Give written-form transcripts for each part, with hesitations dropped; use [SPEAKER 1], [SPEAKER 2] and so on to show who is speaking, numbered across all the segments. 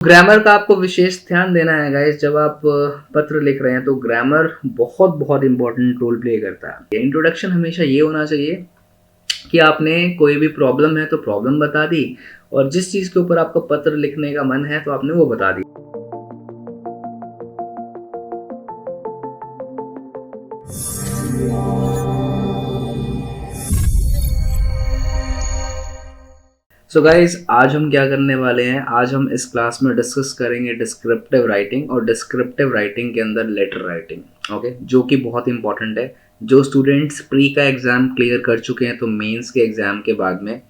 [SPEAKER 1] Grammar का आपको विशेष ध्यान देना है गाइस। जब आप पत्र लिख रहे हैं तो ग्रामर बहुत बहुत इंपॉर्टेंट रोल प्ले करता है। इंट्रोडक्शन हमेशा ये होना चाहिए कि आपने कोई भी प्रॉब्लम है तो प्रॉब्लम बता दी, और जिस चीज़ के ऊपर आपको पत्र लिखने का मन है तो आपने वो बता दी। सो गाइज, आज हम क्या करने वाले हैं, आज हम इस क्लास में डिस्कस करेंगे डिस्क्रिप्टिव राइटिंग, और डिस्क्रिप्टिव राइटिंग के अंदर लेटर राइटिंग, ओके, जो कि बहुत इंपॉर्टेंट है। जो स्टूडेंट्स प्री का एग्ज़ाम क्लियर कर चुके हैं तो मेंस के एग्ज़ाम के बाद में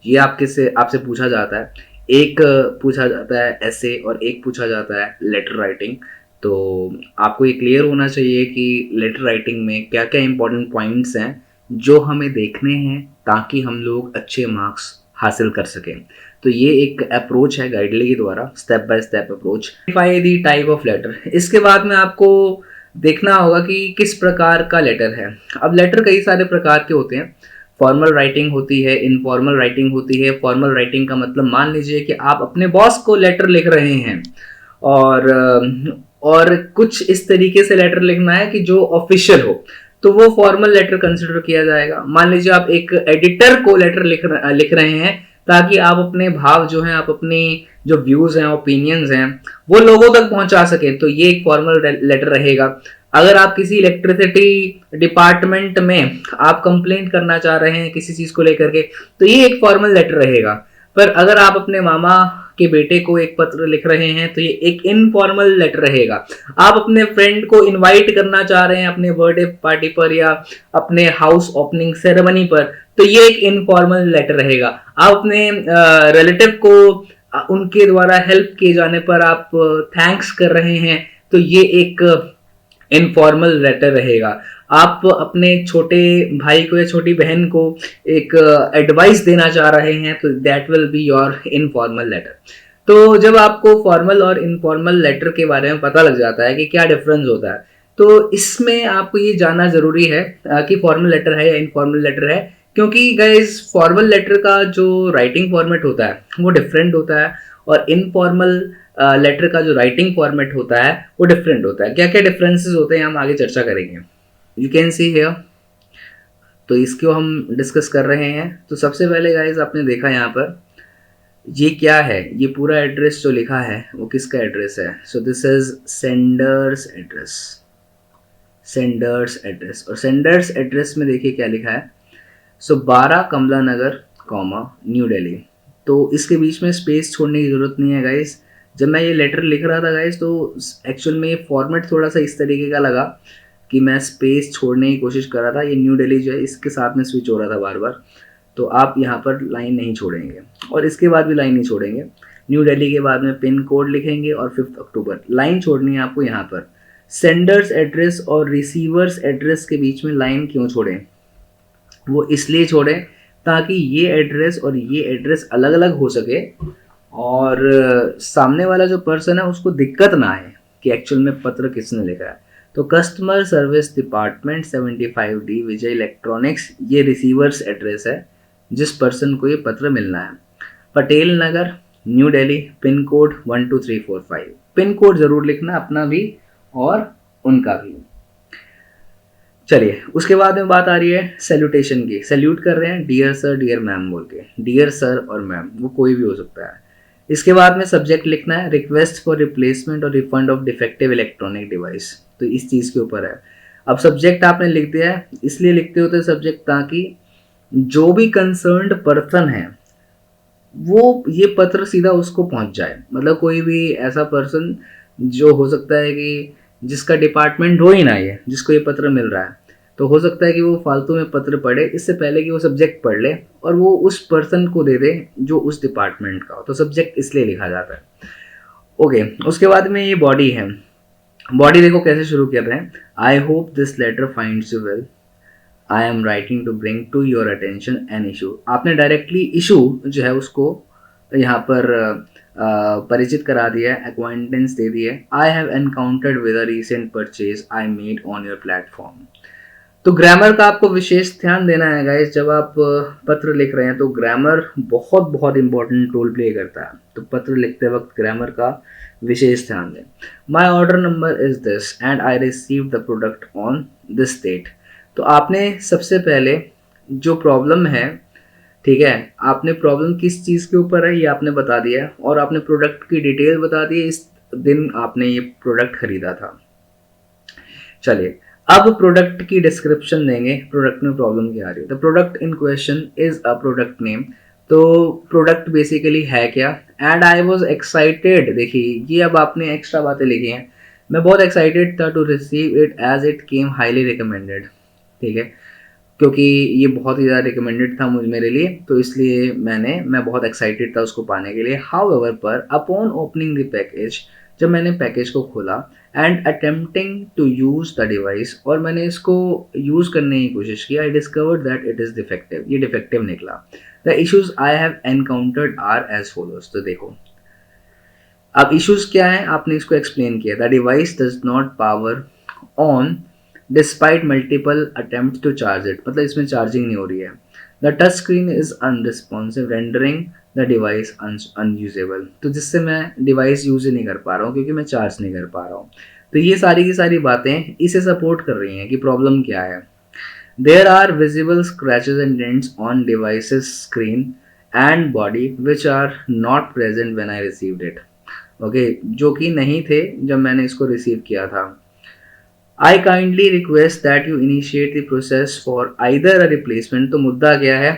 [SPEAKER 1] ये आपसे पूछा जाता है। एक पूछा जाता है ऐसे और एक पूछा जाता है लेटर राइटिंग। तो आपको ये क्लियर होना चाहिए कि लेटर राइटिंग में क्या क्या इंपॉर्टेंट पॉइंट्स हैं जो हमें देखने हैं ताकि हम लोग अच्छे मार्क्स हासिल कर सकें। तो ये एक अप्रोच है गाइडली के द्वारा, step by step approach. Identify the type of letter. इसके बाद में आपको देखना होगा कि किस प्रकार का लेटर है। अब लेटर कई सारे प्रकार के होते हैं। फॉर्मल राइटिंग होती है, इनफॉर्मल राइटिंग होती है। फॉर्मल राइटिंग का मतलब मान लीजिए कि आप अपने बॉस को लेटर लिख रहे हैं, और कुछ इस तरीके से लेटर लिखना है कि जो ऑफिशियल हो, तो वो फॉर्मल लेटर कंसिडर किया जाएगा। मान लीजिए आप एक एडिटर को लेटर लिख रहे हैं ताकि आप अपने भाव जो हैं, आप अपनी जो व्यूज हैं, ओपिनियंस हैं, वो लोगों तक पहुंचा सके, तो ये एक फॉर्मल लेटर रहेगा। अगर आप किसी इलेक्ट्रिसिटी डिपार्टमेंट में आप कंप्लेंट करना चाह रहे हैं किसी चीज को लेकर के, तो ये एक फॉर्मल लेटर रहेगा। पर अगर आप अपने मामा के बेटे को एक पत्र लिख रहे हैं तो ये एक इनफॉर्मल लेटर रहेगा। आप अपने फ्रेंड को इनवाइट करना चाह रहे हैं अपने बर्थडे पार्टी पर या अपने हाउस ओपनिंग सेरेमनी पर, तो ये एक इनफॉर्मल लेटर रहेगा। आप अपने रिलेटिव को उनके द्वारा हेल्प किए जाने पर आप थैंक्स कर रहे हैं, तो ये एक इनफॉर्मल लेटर रहेगा। आप अपने छोटे भाई को या छोटी बहन को एक एडवाइस देना चाह रहे हैं तो that will be your informal letter. तो जब आपको फॉर्मल और इनफॉर्मल लेटर के बारे में पता लग जाता है कि क्या डिफरेंस होता है, तो इसमें आपको ये जानना जरूरी है कि फॉर्मल लेटर है या इनफॉर्मल लेटर है। क्योंकि गाइज, फॉर्मल लेटर का जो राइटिंग फॉर्मेट होता है वो डिफरेंट होता है, और इनफॉर्मल लेटर का जो राइटिंग फॉर्मेट होता है वो डिफरेंट होता है। क्या क्या डिफरेंसेस होते हैं हम आगे चर्चा करेंगे। यू कैन सी हियर, तो इसको हम डिस्कस कर रहे हैं। तो सबसे पहले गाइज, आपने देखा यहाँ पर ये क्या है, ये पूरा एड्रेस जो लिखा है वो किसका एड्रेस है। So this is sender's address, sender's address. और सेंडर्स एड्रेस में देखिए क्या लिखा है। सो 12 कमला नगर, न्यू दिल्ली। तो इसके बीच में स्पेस छोड़ने की ज़रूरत नहीं है गाइस। जब मैं ये लेटर लिख रहा था गाइस, तो एक्चुअल में ये फॉर्मेट थोड़ा सा इस तरीके का लगा कि मैं स्पेस छोड़ने की कोशिश कर रहा था। ये न्यू दिल्ली जो है इसके साथ में स्विच हो रहा था बार बार, तो आप यहाँ पर लाइन नहीं छोड़ेंगे और इसके बाद भी लाइन नहीं छोड़ेंगे। न्यू दिल्ली के बाद में पिन कोड लिखेंगे और 5 अक्टूबर। लाइन छोड़नी है आपको यहाँ पर। सेंडर्स एड्रेस और रिसीवर्स एड्रेस के बीच में लाइन क्यों छोड़ें? वो इसलिए छोड़ें ताकि ये एड्रेस और ये एड्रेस अलग अलग हो सके, और सामने वाला जो पर्सन है उसको दिक्कत ना आए कि एक्चुअल में पत्र किसने लिखा है। तो customer service department 75D Vijay electronics, ये रिसीवर्स एड्रेस है जिस पर्सन को ये पत्र मिलना है। Patel Nagar, new Delhi, pin code 12345। Pin code जरूर लिखना, अपना भी और उनका भी। चलिए, उसके बाद में बात आ रही है सैल्यूटेशन की। सैल्यूट कर रहे हैं डियर सर, डियर मैम बोल के। डियर सर और मैम वो कोई भी हो सकता है। इसके बाद में सब्जेक्ट लिखना है रिक्वेस्ट फॉर रिप्लेसमेंट और refund of defective electronic device, तो इस चीज़ के ऊपर है। अब सब्जेक्ट आपने लिख दिया है, इसलिए लिखते होते सब्जेक्ट ताकि जो भी कंसर्न्ड पर्सन है वो ये पत्र सीधा उसको पहुंच जाए। मतलब कोई भी ऐसा पर्सन जो हो सकता है कि जिसका डिपार्टमेंट हो ही ना ये, जिसको ये पत्र मिल रहा है, तो हो सकता है कि वो फालतू में पत्र पढ़े इससे पहले कि वो सब्जेक्ट पढ़ ले और वो उस पर्सन को दे दे जो उस डिपार्टमेंट का हो। तो सब्जेक्ट इसलिए लिखा जाता है। ओके, उसके बाद में ये बॉडी है। बॉडी देखो कैसे शुरू कर रहे हैं। I hope this letter finds you well, I am writing to bring to your attention an issue. आपने डायरेक्टली इशू जो है उसको यहाँ पर परिचित करा दिया है, एक्वाइंटेंस दे दी है। आई have encountered with a recent purchase I made on your platform. तो ग्रामर का आपको विशेष ध्यान देना है गाइस। जब आप पत्र लिख रहे हैं तो ग्रामर बहुत बहुत इंपॉर्टेंट रोल प्ले करता है। तो पत्र लिखते वक्त ग्रामर का विशेष ध्यान दें। My order number is this and I receive the product on this date. तो आपने सबसे पहले जो प्रॉब्लम है, ठीक है, आपने प्रॉब्लम किस चीज़ के ऊपर है ये आपने बता दिया, और आपने प्रोडक्ट की डिटेल बता दी, इस दिन आपने ये प्रोडक्ट खरीदा था। चलिए अब प्रोडक्ट की डिस्क्रिप्शन देंगे, प्रोडक्ट में प्रॉब्लम क्या आ रही है। The product in question is a product name. तो प्रोडक्ट बेसिकली है क्या, एंड आई वॉज एक्साइटेड, देखिए ये अब आपने एक्स्ट्रा बातें लिखी हैं, मैं बहुत एक्साइटेड था to receive it as it came highly recommended, ठीक है, क्योंकि ये बहुत ही ज़्यादा रिकमेंडेड था मुझ मेरे लिए, तो इसलिए मैं बहुत एक्साइटेड था उसको पाने के लिए। हाउएवर पर अपॉन ओपनिंग द पैकेज, जब मैंने पैकेज को खोला and attempting to use the device, और मैंने इसको यूज़ करने की कोशिश की, I discovered that it is defective, ये डिफेक्टिव निकला। The issues I have encountered are as follows. तो देखो अब इश्यूज क्या है, आपने इसको एक्सप्लेन किया। The device does not power on despite multiple attempt to charge it, मतलब इसमें चार्जिंग नहीं हो रही है। The touch screen is unresponsive rendering the device unusable, तो जिससे मैं डिवाइस यूज ही नहीं कर पा रहा हूँ क्योंकि मैं चार्ज नहीं कर पा रहा हूँ। तो ये सारी की सारी बातें इसे सपोर्ट कर रही हैं कि प्रॉब्लम क्या है। There are visible scratches and dents on device's screen and body which are not present when I received it. Okay, जो कि नहीं थे जब मैंने इसको रिसीव किया था। आई kindly request that you initiate the process for either a replacement. तो मुद्दा क्या है,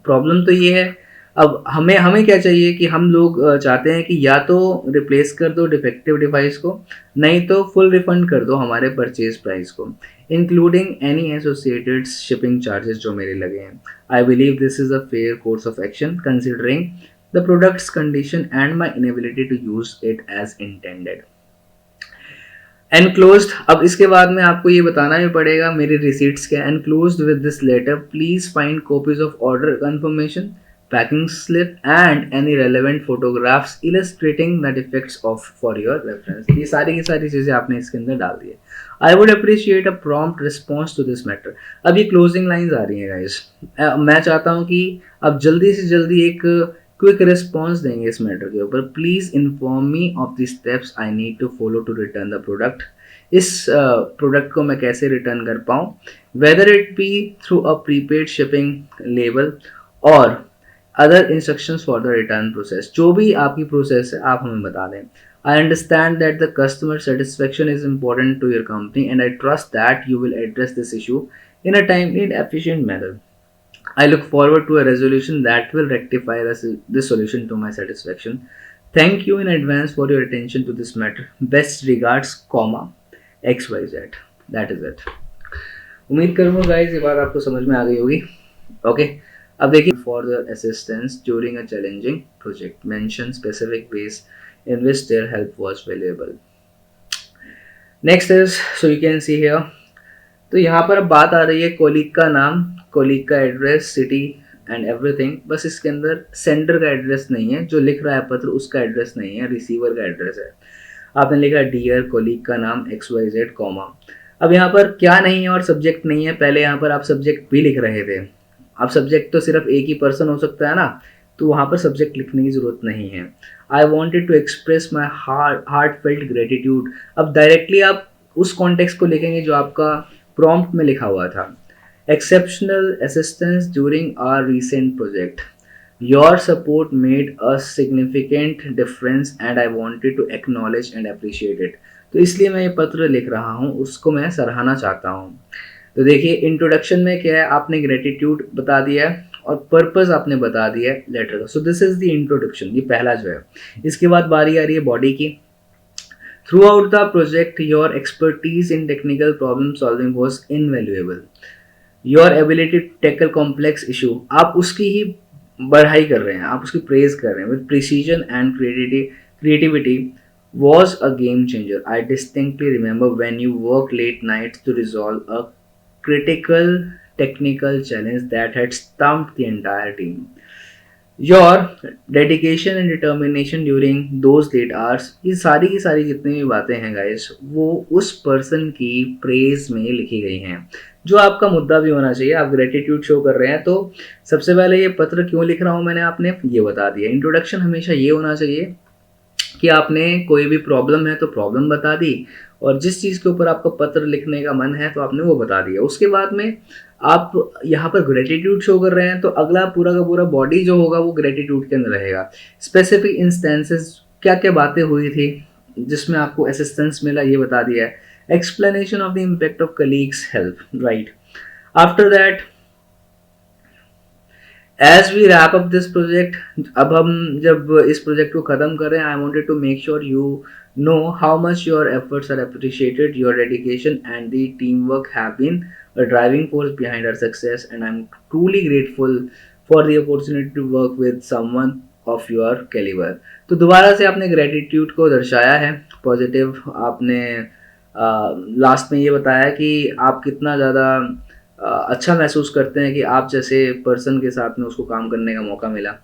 [SPEAKER 1] प्रॉब्लम तो ये है, अब हमें हमें क्या चाहिए कि हम लोग चाहते हैं कि या तो रिप्लेस कर दो डिफेक्टिव डिवाइस को, नहीं तो फुल रिफंड कर दो हमारे परचेज प्राइस को, including any associated shipping charges जो मेरे लगे हैं। I believe this is a fair course of action considering the product's condition and my inability to use it as intended. Enclosed, अब इसके बाद में आपको ये बताना भी पड़ेगा मेरी रिसीट्स क्या। Enclosed with this letter please find copies of order confirmation, packing slip and any relevant photographs illustrating the defects of for your reference. ये सारी की सारी चीज़ें आपने इसके अंदर डाल दी है। I would appreciate a prompt response to this matter. अब ये क्लोजिंग लाइन्स आ रही हैं गाइस, मैं चाहता हूँ कि अब जल्दी से जल्दी एक क्विक रिस्पॉन्स देंगे इस मैटर के ऊपर। Please inform me of the steps I need to follow to return the product. इस प्रोडक्ट को मैं कैसे रिटर्न कर पाऊँ, whether it be through a prepaid shipping label और other instructions for the return process. जो भी आपकी प्रोसेस है आप हमें बता दें। I understand that the customer satisfaction is important to your company and I trust that you will address this issue in a timely and efficient manner. I look forward to a resolution that will rectify this solution to my satisfaction. Thank you in advance for your attention to this matter. Best regards, comma, XYZ. That is it. उम्मीद करूँगा guys ये बात आपको समझ में आ गई होगी। ओके, अब देखिए for the assistance during a challenging project mention specific ways in which their help was valuable. Next is, so you can see here, तो यहाँ पर अब बात आ रही है कोलीग का नाम, कोलीग का एड्रेस, सिटी एंड एवरीथिंग। बस इसके अंदर सेंडर का एड्रेस नहीं है, जो लिख रहा है पत्र उसका एड्रेस नहीं है, रिसीवर का एड्रेस है। आपने लिखा डियर कोलीग का नाम XYZ कॉमा। अब यहाँ पर क्या नहीं है और सब्जेक्ट नहीं है, पहले यहाँ पर आप सब्जेक्ट भी लिख रहे थे। अब सब्जेक्ट तो सिर्फ एक ही पर्सन हो सकता है ना, तो वहाँ पर सब्जेक्ट लिखने की ज़रूरत नहीं है। I wanted to express my heartfelt gratitude. अब डायरेक्टली आप उस कॉन्टेक्स्ट को लिखेंगे जो आपका प्रॉम्प्ट में लिखा हुआ था। Exceptional assistance during our recent project, your support made a significant difference and I wanted to acknowledge and appreciate it. तो इसलिए मैं ये पत्र लिख रहा हूँ, उसको मैं सराहना चाहता हूँ। तो देखिए इंट्रोडक्शन में क्या है, आपने ग्रेटिट्यूड बता दिया है और पर्पस आपने बता दिया है लेटर का। So this is the introduction, ये पहला जो है। इसके बाद बारी आ रही है बॉडी की। Throughout the project your expertise in technical problem solving was invaluable. Your ability to tackle complex issue, आप उसकी ही बढ़ाई कर रहे हैं, आप उसकी प्रेज कर रहे हैं। With precision and creativity was a game changer. I distinctly remember when you worked late nights to resolve a critical technical challenge that had stumped the entire team. Your dedication and determination during those late hours, ये सारी की सारी जितनी भी बातें हैं guys, वो उस पर्सन की प्रेज में लिखी गई हैं, जो आपका मुद्दा भी होना चाहिए। आप ग्रेटिट्यूड शो कर रहे हैं, तो सबसे पहले ये पत्र क्यों लिख रहा हूँ मैंने आपने ये बता दिया। इंट्रोडक्शन हमेशा ये होना चाहिए कि आपने कोई भी प्रॉब्लम है तो प्रॉब्लम बता दी, और जिस चीज़ के ऊपर आपका पत्र लिखने का मन है तो आपने वो बता दिया। उसके बाद में आप यहाँ पर ग्रेटिट्यूड शो कर रहे हैं, तो अगला पूरा का पूरा बॉडी जो होगा वो ग्रेटिट्यूड के अंदर रहेगा। स्पेसिफिक इंस्टेंसेस, क्या क्या बातें हुई थी जिसमें आपको असिस्टेंस मिला, ये बता दिया है। Explanation of the impact of colleagues help, right. After that, as we wrap up this project, अब हम जब इस प्रोजेक्ट को ख़त्म कर रहे हैं, I wanted to make sure you know how much your efforts are appreciated, your dedication and the team work have been a driving force behind our success, and I'm truly grateful for the opportunity to work with someone of your caliber। तो दोबारा से आपने gratitude को दर्शाया है positive. आपने last में ये बताया कि आप कितना ज़्यादा अच्छा महसूस करते हैं कि आप जैसे पर्सन के साथ में उसको काम करने का मौका मिला।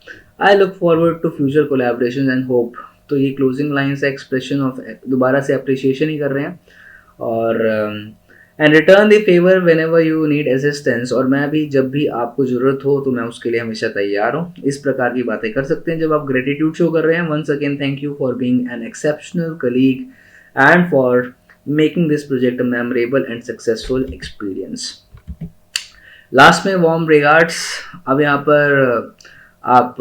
[SPEAKER 1] I look forward to future collaboration and hope. तो ये क्लोजिंग लाइन से एक्सप्रेशन ऑफ दोबारा से अप्रिशिएशन ही कर रहे हैं, और and return the favour whenever you need assistance, और मैं भी जब भी आपको ज़रूरत हो तो मैं उसके लिए हमेशा तैयार हूँ। इस प्रकार की बातें कर सकते हैं जब आप ग्रेटिट्यूड शो कर रहे हैं। Once again thank you for being an exceptional colleague and for making this project a memorable and successful experience. Last में वार्म रिगार्ड्स। अब यहाँ पर आप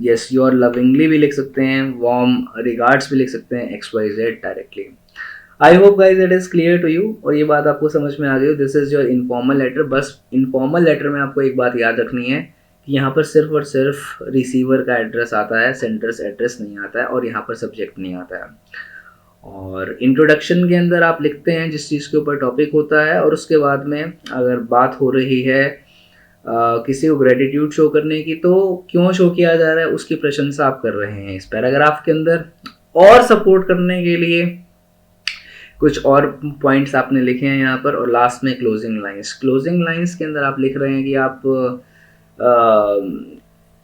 [SPEAKER 1] यस योर लविंगली भी लिख सकते हैं, वार्म रिगार्ड्स भी लिख सकते हैं, XYZ directly. I hope guys it is clear to you, और ये बात आपको समझ में आ गई। This is your informal letter. बस इनफॉर्मल लेटर में आपको एक बात याद रखनी है कि यहाँ पर सिर्फ और सिर्फ रिसीवर का एड्रेस आता है, सेंडर्स एड्रेस नहीं आता है, और यहाँ पर सब्जेक्ट नहीं आता है। और इंट्रोडक्शन के अंदर आप लिखते हैं जिस चीज़ के ऊपर टॉपिक होता है, और उसके बाद में अगर बात हो रही है किसी को ग्रेटिट्यूड शो करने की, तो क्यों शो किया जा रहा है उसकी प्रशंसा आप कर रहे हैं इस पैराग्राफ के अंदर। और सपोर्ट करने के लिए कुछ और पॉइंट्स आपने लिखे हैं यहाँ पर। और लास्ट में क्लोजिंग लाइंस। क्लोजिंग लाइंस के अंदर आप लिख रहे हैं कि आप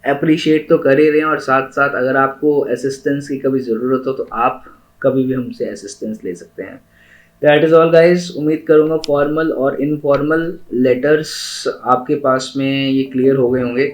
[SPEAKER 1] अप्रिशिएट तो कर ही रहे हैं, और साथ साथ अगर आपको असिस्टेंस की कभी ज़रूरत हो तो आप कभी भी हमसे असिस्टेंस ले सकते हैं। That is all guys. उम्मीद करूँगा फॉर्मल और इनफॉर्मल लेटर्स आपके पास में ये क्लियर हो गए होंगे।